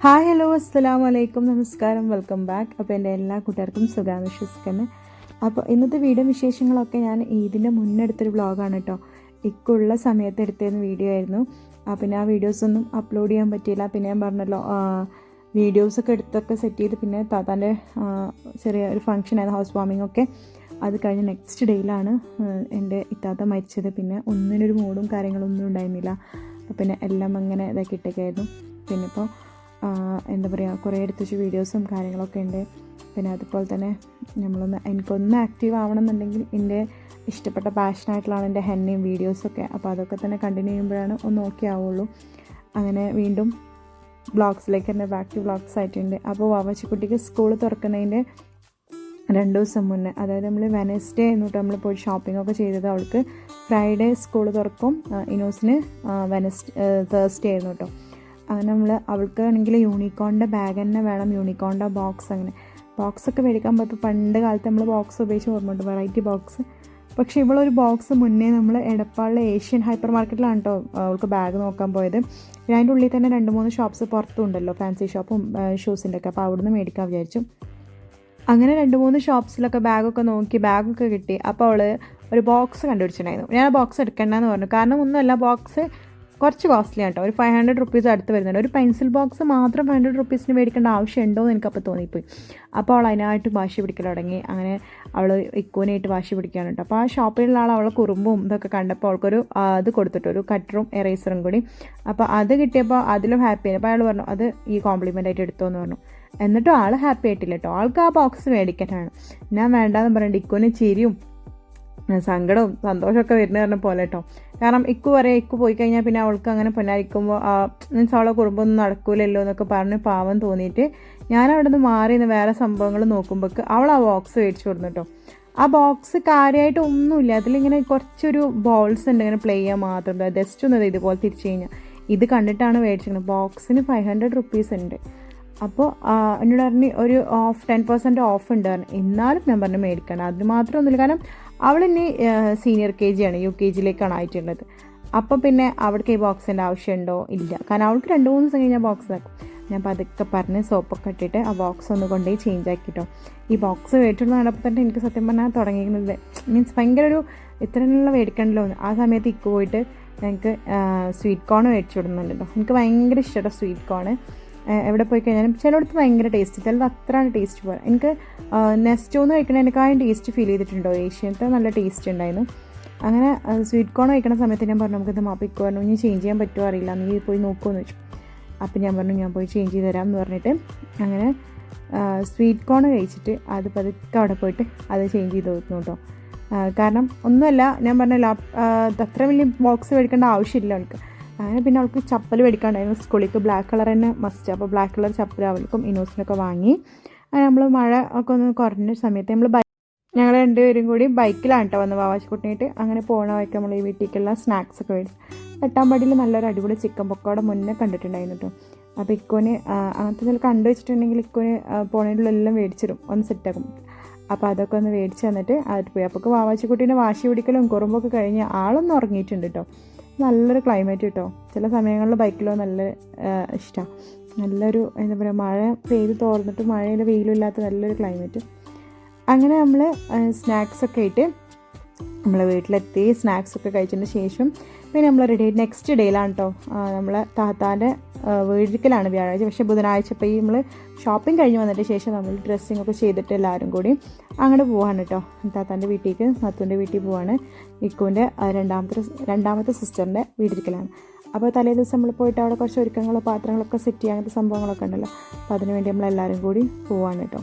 Hi hello അസ്സലാമു അലൈക്കും നമസ്കാരം വെൽക്കം ബാക്ക്. അപ്പോൾ എൻ്റെ എല്ലാ കൂട്ടുകാർക്കും സുഖാണ് വിശ്വസിക്കുന്നത്. അപ്പോൾ ഇന്നത്തെ വീഡിയോ വിശേഷങ്ങളൊക്കെ ഞാൻ ഇതിൻ്റെ മുന്നെടുത്തൊരു വ്ളോഗാണ് കേട്ടോ. ഇക്കുള്ള സമയത്ത് എടുത്തിരുന്ന വീഡിയോ ആയിരുന്നു. പിന്നെ ആ വീഡിയോസൊന്നും അപ്ലോഡ് ചെയ്യാൻ പറ്റിയില്ല. പിന്നെ ഞാൻ പറഞ്ഞല്ലോ വീഡിയോസൊക്കെ എടുത്തൊക്കെ സെറ്റ് ചെയ്ത് പിന്നെ താത്താൻ്റെ ചെറിയ ഒരു ഫംഗ്ഷനായിരുന്നു, ഹൗസ് വാമിംഗ് ഒക്കെ. അത് കഴിഞ്ഞ് നെക്സ്റ്റ് ഡേയിലാണ് എൻ്റെ ഇത്താത്ത മരിച്ചത്. പിന്നെ ഒന്നിനൊരു മൂഡും കാര്യങ്ങളൊന്നും ഉണ്ടായിരുന്നില്ല. പിന്നെ എല്ലാം അങ്ങനെ ഇതാക്കിയിട്ടൊക്കെയായിരുന്നു. പിന്നെ ഇപ്പോൾ എന്താ പറയുക, കുറേ എടുത്ത് വീഡിയോസും കാര്യങ്ങളൊക്കെ ഉണ്ട്. പിന്നെ അതുപോലെ തന്നെ എനിക്കൊന്ന് ആക്റ്റീവ് ആവണമെന്നുണ്ടെങ്കിൽ എൻ്റെ ഇഷ്ടപ്പെട്ട പാഷനായിട്ടുള്ളതാണ് എൻ്റെ ഹെന്നയും വീഡിയോസൊക്കെ. അപ്പോൾ അതൊക്കെ തന്നെ കണ്ടിന്യൂ ചെയ്യുമ്പോഴാണ് ഒന്ന് ഓക്കെ ആവുള്ളൂ. അങ്ങനെ വീണ്ടും വ്ളോഗ്സിലേക്ക് തന്നെ ബാക്ക് ടു വ്ളോഗ്സ് ആയിട്ടുണ്ട്. അപ്പോൾ വാവച്ചിക്കുട്ടിക്ക് സ്കൂൾ തുറക്കുന്നതിൻ്റെ 2 ദിവസം മുന്നേ, അതായത് നമ്മൾ വെനസ്ഡേ എന്നിട്ട് നമ്മൾ പോയി ഷോപ്പിംഗ് ഒക്കെ ചെയ്തത്. അവൾക്ക് ഫ്രൈഡേ സ്കൂൾ തുറക്കും, ഇനോസിന് തേഴ്സ്ഡേ ആയിരുന്നു കേട്ടോ. അങ്ങനെ അവൾക്ക് ആണെങ്കിൽ യൂണിക്കോണിൻ്റെ ബാഗ് തന്നെ വേണം, യൂണിക്കോണിൻ്റെ ബോക്സ്. അങ്ങനെ ബോക്സൊക്കെ മേടിക്കാൻ പറ്റും. പണ്ട് കാലത്ത് നമ്മൾ ബോക്സ് ഉപയോഗിച്ച് ഓർമ്മയുണ്ട്, വെറൈറ്റി ബോക്സ്. പക്ഷേ ഇവളൊരു ബോക്സ് മുന്നേ നമ്മൾ എടപ്പാളിലെ ഏഷ്യൻ ഹൈപ്പർ മാർക്കറ്റിലാണ് കേട്ടോ അവൾക്ക് ബാഗ് നോക്കാൻ പോയത്. അതിൻ്റെ ഉള്ളിൽ തന്നെ 2-3 ഷോപ്സ് പുറത്തും ഉണ്ടല്ലോ, ഫാൻസി ഷോപ്പും ഷൂസിൻ്റെ ഒക്കെ. അപ്പോൾ അവിടുന്ന് മേടിക്കാൻ വിചാരിച്ചു. അങ്ങനെ 2-3 ഷോപ്സിലൊക്കെ ബാഗൊക്കെ നോക്കി, ബാഗൊക്കെ കിട്ടി. അപ്പോൾ അവൾ ഒരു ബോക്സ് കണ്ടുപിടിച്ചിട്ടുണ്ടായിരുന്നു. ഞാൻ ബോക്സ് എടുക്കണ്ടെന്ന് പറഞ്ഞു. കാരണം ഒന്നുമല്ല, ബോക്സ് കുറച്ച് കോസ്റ്റ്ലി ആണ് കേട്ടോ. ഒരു 500 റുപ്പീസ് അടുത്ത് വരുന്നുണ്ട്. ഒരു പെൻസിൽ ബോക്സ് മാത്രം 500 റുപ്പീസിന് മേടിക്കേണ്ട ആവശ്യമുണ്ടോ എന്ന് എനിക്കപ്പോൾ തോന്നിപ്പോയി. അപ്പോൾ അവൾ അതിനായിട്ട് വാശി പിടിക്കൽ തുടങ്ങി. അങ്ങനെ അവൾ ഇക്കോനായിട്ട് വാശി പിടിക്കുകയാണ് കേട്ടോ. അപ്പോൾ ആ ഷോപ്പിലുള്ള ആൾ അവളെ കുറുമ്പും ഇതൊക്കെ കണ്ടപ്പോൾ അവൾക്കൊരു അത് കൊടുത്തിട്ട് ഒരു കട്ടറും എറേസറും കൂടി. അപ്പോൾ അത് കിട്ടിയപ്പോൾ അതിലും ഹാപ്പിയാണ്. അപ്പോൾ അയാൾ പറഞ്ഞു അത് ഈ കോംപ്ലിമെൻ്റ് ആയിട്ട് എടുത്തോ എന്ന് പറഞ്ഞു. എന്നിട്ടും ആൾ ഹാപ്പി ആയിട്ടില്ല കേട്ടോ. ആൾക്ക് ആ ബോക്സ് മേടിക്കാനാണ്. ഞാൻ വേണ്ടാന്ന് പറഞ്ഞിട്ട് ഇക്കോന് ചിരിയും സങ്കടവും സന്തോഷമൊക്കെ വരുന്ന പറഞ്ഞ പോലെ കേട്ടോ. കാരണം ഇക്കു പറയാം, ഇക്കു പോയി കഴിഞ്ഞാൽ പിന്നെ അവൾക്ക് അങ്ങനെ പൊന്നായിരിക്കുമ്പോൾ മീൻസ് അവളെ കുടുംബമൊന്നും നടക്കൂലല്ലോ എന്നൊക്കെ പറഞ്ഞ് പാവം തോന്നിയിട്ട് ഞാൻ അവിടെ നിന്ന് മാറി വേറെ സംഭവങ്ങൾ നോക്കുമ്പോഴേക്ക് അവൾ ആ ബോക്സ് മേടിച്ചു കൊടുന്നു കേട്ടോ. ആ ബോക്സ് കാര്യമായിട്ട് ഒന്നുമില്ല, അതിലിങ്ങനെ കുറച്ചൊരു ബോൾസ് ഉണ്ട്, ഇങ്ങനെ പ്ലേ ചെയ്യാൻ മാത്രം. ജസ്റ്റ് ഒന്നത് ഇതുപോലെ തിരിച്ചു കഴിഞ്ഞാൽ ഇത് കണ്ടിട്ടാണ് മേടിച്ചിരിക്കുന്നത്. ബോക്സിന് 500 റുപ്പീസ് ഉണ്ട്. അപ്പോൾ എന്നോട് പറഞ്ഞ് ഒരു 10% ഓഫ് ഉണ്ട് പറഞ്ഞു. എന്നാലും ഞാൻ പറഞ്ഞു മേടിക്കണം, അതിന് മാത്രമൊന്നുമില്ല. കാരണം അവൾ ഇനി സീനിയർ KG ആണ്, UKG-ലേക്കാണ് ആയിട്ടുള്ളത്. അപ്പോൾ പിന്നെ അവിടേക്ക് ഈ ബോക്സിൻ്റെ ആവശ്യമുണ്ടോ? ഇല്ല. കാരണം അവൾക്ക് 2-3 ദിവസം കഴിഞ്ഞാൽ ബോക്സ് ആക്കും. ഞാൻ പതുക്കെ പറഞ്ഞ് സോപ്പൊക്കെ ഇട്ടിട്ട് ആ ബോക്സ് ഒന്ന് കൊണ്ടുപോയി ചേഞ്ച് ആക്കിട്ടോ. ഈ ബോക്സ് മേടിച്ചുള്ള നടപ്പോൾ തന്നെ എനിക്ക് സത്യം പറഞ്ഞാൽ തുടങ്ങിയിരുന്നത് മീൻസ് ഭയങ്കര ഒരു ഇത്രയുള്ള മേടിക്കണമല്ലോ എന്ന്. ആ സമയത്ത് ഇക്ക് പോയിട്ട് ഞങ്ങൾക്ക് സ്വീറ്റ് കോൺ മേടിച്ചു വിടുന്നുണ്ടല്ലോ. എനിക്ക് ഭയങ്കര ഇഷ്ടമാണ് സ്വീറ്റ് കോൺ. എവിടെ പോയി കഴിഞ്ഞാലും ചിലയിടത്ത് ഭയങ്കര ടേസ്റ്റ്, ചിലത് അത്രയാണ് ടേസ്റ്റ് പോലെ. എനിക്ക് നെസ്റ്റോന്ന് കഴിക്കണതിനേക്കാളും ടേസ്റ്റ് ഫീൽ ചെയ്തിട്ടുണ്ടോ, ഏഷ്യത്തെ നല്ല ടേസ്റ്റ് ഉണ്ടായിരുന്നു. അങ്ങനെ സ്വീറ്റ് കോൺ കഴിക്കണ സമയത്ത് ഞാൻ പറഞ്ഞു നമുക്കിത് മാപ്പിക്ക് പറഞ്ഞു, ഇനി ചേഞ്ച് ചെയ്യാൻ പറ്റുമോ അറിയില്ല, നീ പോയി നോക്കുമെന്ന് വെച്ചു. അപ്പം ഞാൻ പറഞ്ഞു ഞാൻ പോയി ചേഞ്ച് ചെയ്ത് തരാം എന്ന് പറഞ്ഞിട്ട് അങ്ങനെ സ്വീറ്റ് കോൺ കഴിച്ചിട്ട് അത് പതുക്കെ അവിടെ പോയിട്ട് അത് ചേഞ്ച് ചെയ്ത് കൊടുക്കുന്നു കേട്ടോ. കാരണം ഒന്നുമല്ല, ഞാൻ പറഞ്ഞല്ലോ അത്ര വലിയ ബോക്സ് മേടിക്കേണ്ട ആവശ്യമില്ല അവൾക്ക്. അങ്ങനെ പിന്നെ അവൾക്ക് ചപ്പൽ മേടിക്കാണ്ടായിരുന്നു സ്കൂളിലേക്ക്. ബ്ലാക്ക് കളർ തന്നെ മസ്റ്റ്. അപ്പോൾ ബ്ലാക്ക് കളർ ചപ്പൽ അവൾക്കും ഇനോസിനൊക്കെ വാങ്ങി. അങ്ങനെ നമ്മൾ മഴ ഒക്കെ ഒന്ന് കുറഞ്ഞ സമയത്ത് ഞങ്ങൾ 2 പേരും കൂടി ബൈക്കിലാണ് കേട്ടോ വന്ന് വാവാച്ചിക്കുട്ടിനായിട്ട്. അങ്ങനെ പോകണ വഴിക്ക് നമ്മൾ ഈ വീട്ടിലേക്കുള്ള സ്നാക്സ് ഒക്കെ മേടിച്ചു. എട്ടാമ്പടിയിൽ നല്ലൊരു അടിപൊളി ചിക്കൻ പൊക്കോടെ മുന്നേ കണ്ടിട്ടുണ്ടായിരുന്നു കേട്ടോ. അപ്പോൾ ഇക്കോന് അങ്ങനത്തെ എന്തെങ്കിലും കണ്ടു വെച്ചിട്ടുണ്ടെങ്കിൽ ഇക്കോന് പോണതിലെല്ലാം മേടിച്ചിടും, ഒന്ന് സെറ്റാക്കും. അപ്പോൾ അതൊക്കെ ഒന്ന് മേടിച്ച് തന്നിട്ട് അതിട്ട് പോയി. അപ്പോൾ വാവാച്ചിക്കുട്ടീൻ്റെ വാശി പിടിക്കലും കുറുമ്പൊക്കെ കഴിഞ്ഞ് ആളൊന്നും ഉറങ്ങിയിട്ടുണ്ട് കേട്ടോ. നല്ലൊരു ക്ലൈമറ്റ് കേട്ടോ. ചില സമയങ്ങളിൽ ബൈക്കിലോ നല്ല ഇഷ്ടമാണ്. നല്ലൊരു എന്താ പറയുക, മഴ പെയ്ത് തോർന്നിട്ട് മഴയിൽ വെയിലില്ലാത്ത നല്ലൊരു ക്ലൈമറ്റ്. അങ്ങനെ നമ്മൾ സ്നാക്സൊക്കെ ആയിട്ട് നമ്മൾ വീട്ടിലെത്തി. സ്നാക്സൊക്കെ കഴിച്ചതിന് ശേഷം പിന്നെ നമ്മൾ റെഡി ആയിട്ട് നെക്സ്റ്റ് ഡേയിലാണ് കേട്ടോ നമ്മളെ താത്താൻ്റെ വീട്ടിലേക്കാണ് വ്യാഴാഴ്ച. പക്ഷേ ബുധനാഴ്ച ഇപ്പോൾ ഈ നമ്മൾ ഷോപ്പിംഗ് കഴിഞ്ഞ് വന്നതിന് ശേഷം നമ്മൾ ഡ്രസ്സിങ് ഒക്കെ ചെയ്തിട്ട് എല്ലാവരും കൂടി അങ്ങോട്ട് പോവാണ് കേട്ടോ. താത്താൻ്റെ വീട്ടിലേക്ക്, നാത്തൂൻ്റെ വീട്ടിൽ പോവാണ്. ഇക്കുവിൻ്റെ രണ്ടാമത്തെ സിസ്റ്ററിൻ്റെ വീട്ടിലേക്കാണ്. അപ്പോൾ തലേ ദിവസം നമ്മൾ പോയിട്ട് അവിടെ കുറച്ച് ഒരുക്കങ്ങളോ പാത്രങ്ങളൊക്കെ സെറ്റ് ചെയ്യാൻ അങ്ങനത്തെ സംഭവങ്ങളൊക്കെ ഉണ്ടല്ലോ. അപ്പോൾ അതിനുവേണ്ടി നമ്മളെല്ലാവരും കൂടി പോവാണ് കേട്ടോ.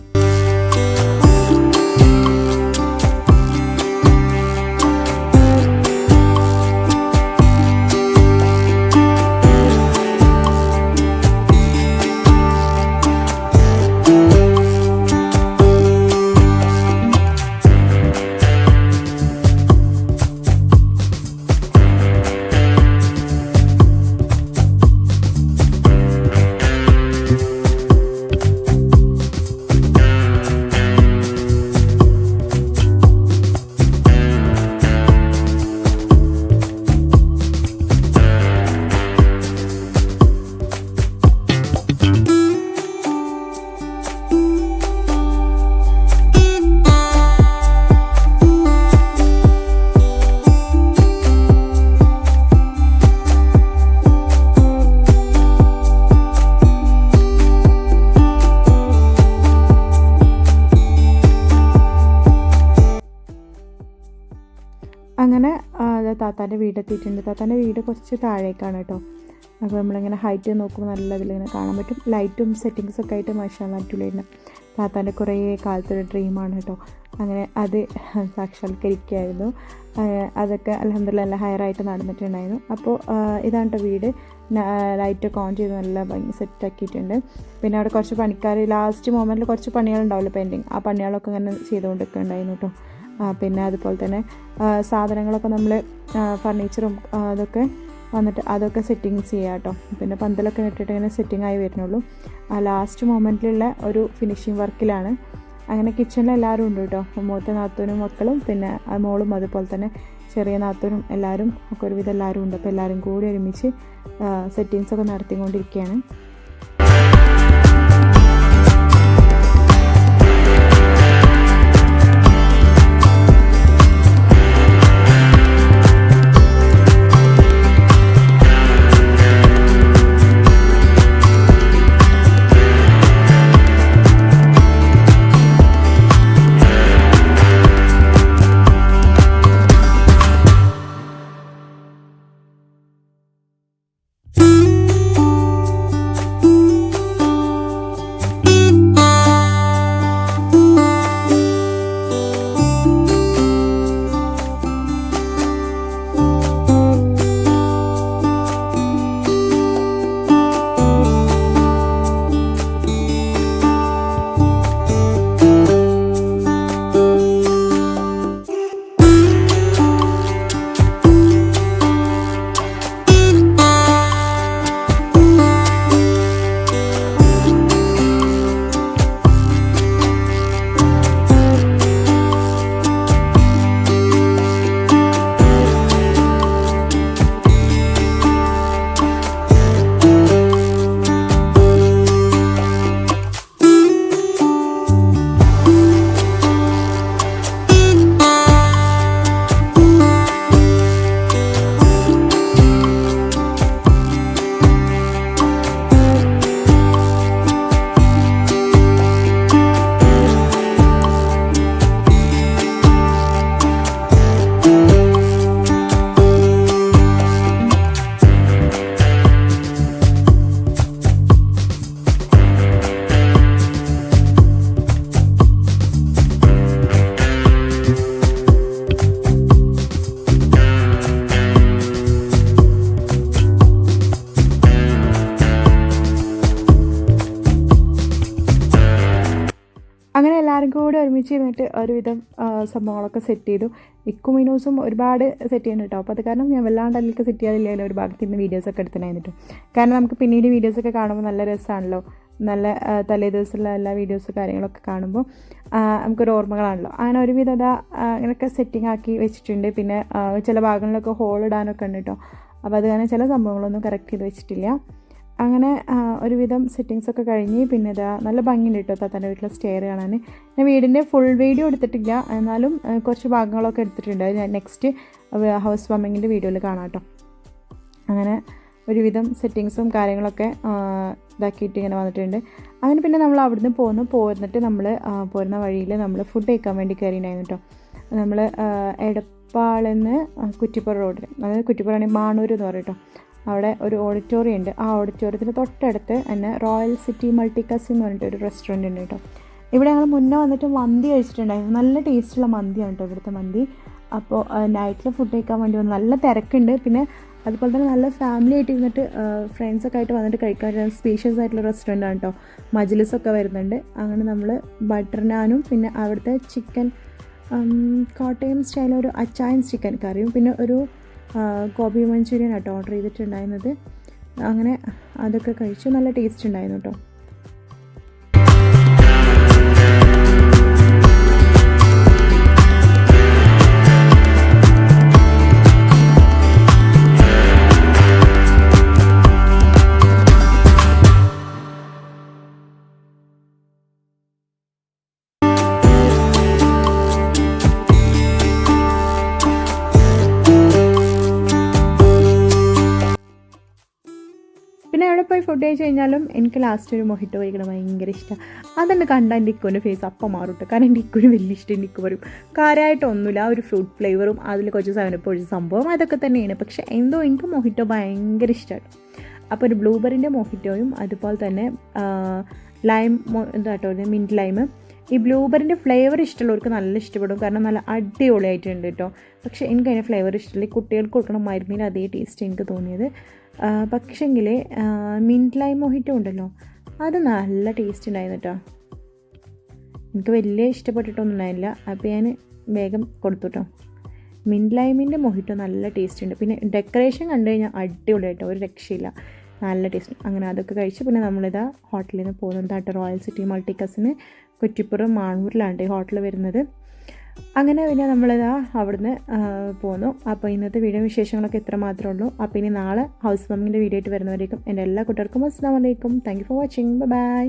താത്താൻ്റെ വീടെത്തിയിട്ടുണ്ട്. താത്താൻ്റെ വീട് കുറച്ച് താഴേക്കാണ് കേട്ടോ. അപ്പോൾ നമ്മളിങ്ങനെ ഹൈറ്റ് നോക്കുമ്പോൾ നല്ല ഇതിലിങ്ങനെ കാണാൻ പറ്റും. ലൈറ്റും സെറ്റിങ്സൊക്കെ ആയിട്ട് മാഷാഅല്ലാഹ് അടിപൊളിയായിരുന്നു. താത്താൻ്റെ കുറേ കാലത്തൊരു ഡ്രീമാണ് കേട്ടോ. അങ്ങനെ അത് സാക്ഷാത്കരിക്കുകയായിരുന്നു. അതൊക്കെ അൽഹംദുലില്ലാഹ് നല്ല ഹയറായിട്ട് നടന്നിട്ടുണ്ടായിരുന്നു. അപ്പോൾ ഇതാണ് കേട്ടോ വീട്. ലൈറ്റൊക്കെ ഓൺ ചെയ്ത് നല്ല ഭംഗി സെറ്റാക്കിയിട്ടുണ്ട്. പിന്നെ അവിടെ കുറച്ച് പണിക്കാർ ലാസ്റ്റ് മൊമെൻറ്റിൽ കുറച്ച് പണികളുണ്ടാവില്ല പെൻഡിങ്, ആ പണികളൊക്കെ ഇങ്ങനെ ചെയ്തുകൊണ്ടൊക്കെ ഉണ്ടായിരുന്നു കേട്ടോ. പിന്നെ അതുപോലെ തന്നെ സാധനങ്ങളൊക്കെ നമ്മൾ ഫർണിച്ചറും അതൊക്കെ വന്നിട്ട് അതൊക്കെ സെറ്റിങ്സ് ചെയ്യാം കേട്ടോ. പിന്നെ പന്തലൊക്കെ ഇട്ടിട്ട് ഇങ്ങനെ സെറ്റിംഗ് ആയി വരുന്നുള്ളൂ. ആ ലാസ്റ്റ് മൊമെൻറ്റിലുള്ള ഒരു ഫിനിഷിങ് വർക്കിലാണ്. അങ്ങനെ കിച്ചണിൽ എല്ലാവരും ഉണ്ട് കേട്ടോ. മൂത്ത നാത്തൂനും മക്കളും പിന്നെ മോളും അതുപോലെ തന്നെ ചെറിയ നാത്തൂനും എല്ലാവരും ഒക്കെ ഒരുവിധം എല്ലാവരും ഉണ്ട്. അപ്പോൾ എല്ലാവരും കൂടി ഒരുമിച്ച് സെറ്റിങ്സൊക്കെ നടത്തിക്കൊണ്ടിരിക്കുകയാണ്. അങ്ങനെ എല്ലാവരും കൂടി ഒരുമിച്ച് ഇരുന്നിട്ട് ഒരുവിധം സംഭവങ്ങളൊക്കെ സെറ്റ് ചെയ്തു. ഇക്കും മീനൂസും ഒരുപാട് സെറ്റ് ചെയ്യുന്നു കേട്ടോ. അപ്പോൾ അത് കാരണം ഞാൻ വല്ലാണ്ട് അതിലേക്ക് സെറ്റ് ചെയ്യാതില്ല, ഒരു ഭാഗത്ത് നിന്ന് വീഡിയോസൊക്കെ എടുത്തിട്ടുണ്ടായിരുന്നു. കാരണം നമുക്ക് പിന്നീട് വീഡിയോസൊക്കെ കാണുമ്പോൾ നല്ല രസമാണല്ലോ. നല്ല തലേ ദിവസമുള്ള എല്ലാ വീഡിയോസും കാര്യങ്ങളൊക്കെ കാണുമ്പോൾ നമുക്കൊരു ഓർമ്മകളാണല്ലോ. അങ്ങനെ ഒരുവിധം അതാ അങ്ങനെയൊക്കെ സെറ്റിംഗ് ആക്കി വെച്ചിട്ടുണ്ട്. പിന്നെ ചില ഭാഗങ്ങളിലൊക്കെ ഹോൾ ഇടാനൊക്കെ ഉണ്ട് കേട്ടോ. അപ്പോൾ അത് കാരണം ചില സംഭവങ്ങളൊന്നും കറക്റ്റ് ചെയ്ത് വെച്ചിട്ടില്ല. അങ്ങനെ ഒരുവിധം സെറ്റിങ്സൊക്കെ കഴിഞ്ഞ് പിന്നെ ഇതാ നല്ല ഭംഗിയുണ്ട് കേട്ടോ താത്താൻ്റെ വീട്ടിലെ സ്റ്റെയർ കാണാൻ. ഞാൻ വീടിൻ്റെ ഫുൾ വീഡിയോ എടുത്തിട്ടില്ല, എന്നാലും കുറച്ച് ഭാഗങ്ങളൊക്കെ എടുത്തിട്ടുണ്ട്. ഞാൻ നെക്സ്റ്റ് ഹൗസ് വാമിങ്ങിൻ്റെ വീഡിയോയിൽ കാണാം കേട്ടോ. അങ്ങനെ ഒരുവിധം സെറ്റിങ്സും കാര്യങ്ങളൊക്കെ ഇതാക്കിയിട്ട് ഇങ്ങനെ വന്നിട്ടുണ്ട്. അങ്ങനെ പിന്നെ നമ്മൾ അവിടുന്ന് പോന്നിട്ട് നമ്മൾ പോരുന്ന വഴിയിൽ നമ്മൾ ഫുഡ് കഴിക്കാൻ വേണ്ടി കയറിയിട്ടുണ്ടായിരുന്നു കേട്ടോ. നമ്മൾ എടപ്പാളെന്ന് കുറ്റിപ്പുറ റോഡിൽ, അതായത് കുറ്റിപ്പുറമാണെങ്കിൽ മാണൂർ എന്ന് പറയും കേട്ടോ. അവിടെ ഒരു ഓഡിറ്റോറിയം ഉണ്ട്. ആ ഓഡിറ്റോറിയത്തിന് തൊട്ടടുത്ത് തന്നെ റോയൽ സിറ്റി മൾട്ടിക്കസ് എന്ന് പറഞ്ഞിട്ട് ഒരു റെസ്റ്റോറൻറ്റ് ഉണ്ട് കേട്ടോ. ഇവിടെ ഞങ്ങൾ മുന്നേ വന്നിട്ട് മന്തി കഴിച്ചിട്ടുണ്ടായിരുന്നു. നല്ല ടേസ്റ്റുള്ള മന്തിയാണ് കേട്ടോ ഇവിടുത്തെ മന്തി. അപ്പോൾ നൈറ്റിൽ ഫുഡ് കഴിക്കാൻ വേണ്ടി വന്നു. നല്ല തിരക്കുണ്ട്. പിന്നെ അതുപോലെ തന്നെ നല്ല ഫാമിലി ആയിട്ട് ഇരുന്നിട്ട് ഫ്രണ്ട്സൊക്കെ ആയിട്ട് വന്നിട്ട് കഴിക്കാൻ സ്പേഷ്യസ് ആയിട്ടുള്ള റെസ്റ്റോറൻ്റ് ആണ് കേട്ടോ. മജ്ലിസൊക്കെ വരുന്നുണ്ട്. അങ്ങനെ നമ്മൾ ബട്ടർ നാനും പിന്നെ അവിടുത്തെ ചിക്കൻ കോട്ടയം സ്റ്റൈൽ ഒരു അച്ചായൻ ചിക്കൻ കറിയും പിന്നെ ഒരു ഗോബി മഞ്ചൂരിയൻ ആട്ടോ ഓർഡർ ചെയ്തിട്ടുണ്ടായിരുന്നത്. അങ്ങനെ അതൊക്കെ കഴിച്ചു. നല്ല ടേസ്റ്റ് ഉണ്ടായിരുന്നു കേട്ടോ. ഫുഡ് കഴിച്ച് കഴിഞ്ഞാലും എനിക്ക് ലാസ്റ്റ് ഒരു മൊഹിറ്റോ കഴിക്കണം ഭയങ്കര ഇഷ്ടമാണ്. അതെന്നെ കണ്ടാൽ എൻ്റെ ഇക്കുവിൻ്റെ ഫേസ് അപ്പം മാറും കേട്ടോ. കാരണം എൻ്റെ ഇക്കുവിന് വലിയ ഇഷ്ടം. എൻ്റെ ഇക്കു പറയും കാര്യമായിട്ടൊന്നുമില്ല, ഒരു ഫ്രൂട്ട് ഫ്ലേവറും അതിൽ കുറച്ച് 7up ഒഴിച്ച സംഭവം അതൊക്കെ തന്നെയാണ്. പക്ഷേ എന്തോ എനിക്ക് മൊഹിറ്റോ ഭയങ്കര ഇഷ്ടമാണ്. അപ്പോൾ ഒരു ബ്ലൂബെറിൻ്റെ മൊഹിറ്റോയും അതുപോലെ തന്നെ ലൈം എന്താട്ടോ മിൻറ്റ് ലൈം. ഈ ബ്ലൂബെറിൻ്റെ ഫ്ലേവർ ഇഷ്ടമുള്ളവർക്ക് നല്ല ഇഷ്ടപ്പെടും, കാരണം നല്ല അടിപൊളിയായിട്ടുണ്ട് കേട്ടോ. പക്ഷേ എനിക്ക് അതിൻ്റെ ഫ്ലേവർ ഇഷ്ടമില്ല. ഈ കുട്ടികൾക്ക് കൊടുക്കണ മരുന്നിന് അതേ ടേസ്റ്റ് എനിക്ക് തോന്നിയത്. പക്ഷേങ്കിൽ മിൻറ്റ് ലൈം മൊഹിറ്റോ ഉണ്ടല്ലോ, അത് നല്ല ടേസ്റ്റ് ഉണ്ടായിരുന്നു കേട്ടോ. എനിക്ക് വലിയ ഇഷ്ടപ്പെട്ടിട്ടൊന്നും ഉണ്ടായില്ല. അപ്പോൾ ഞാൻ വേഗം കൊടുത്തു കേട്ടോ. മിൻറ്റ് ലൈമിൻ്റെ മൊഹിറ്റോ നല്ല ടേസ്റ്റ് ഉണ്ട്. പിന്നെ ഡെക്കറേഷൻ കണ്ടു കഴിഞ്ഞാൽ അടിപൊളിയായിട്ടോ, ഒരു രക്ഷയില്ല, നല്ല ടേസ്റ്റ്. അങ്ങനെ അതൊക്കെ കഴിച്ച് പിന്നെ നമ്മളിതാ ഹോട്ടലിൽ നിന്ന് പോകുന്നതായിട്ട് റോയൽ സിറ്റി മൾട്ടിക്കസിന് കുറ്റിപ്പുറം മാണൂരിലാണ് ഈ ഹോട്ടൽ വരുന്നത്. അങ്ങനെ പിന്നെ നമ്മളിതാ അവിടുന്ന് പോന്നു. അപ്പോൾ ഇന്നത്തെ വീഡിയോ വിശേഷങ്ങളൊക്കെ ഇത്ര മാത്രമേ ഉള്ളൂ. അപ്പോൾ ഇനി നാളെ ഹൗസ് വാമിങ്ങിൻ്റെ വീഡിയോ ആയിട്ട് വരുന്നവരേക്കും എൻ്റെ എല്ലാ കൂട്ടുകാർക്കും അസ്സലാമു അലൈക്കും. Thank you for watching. By.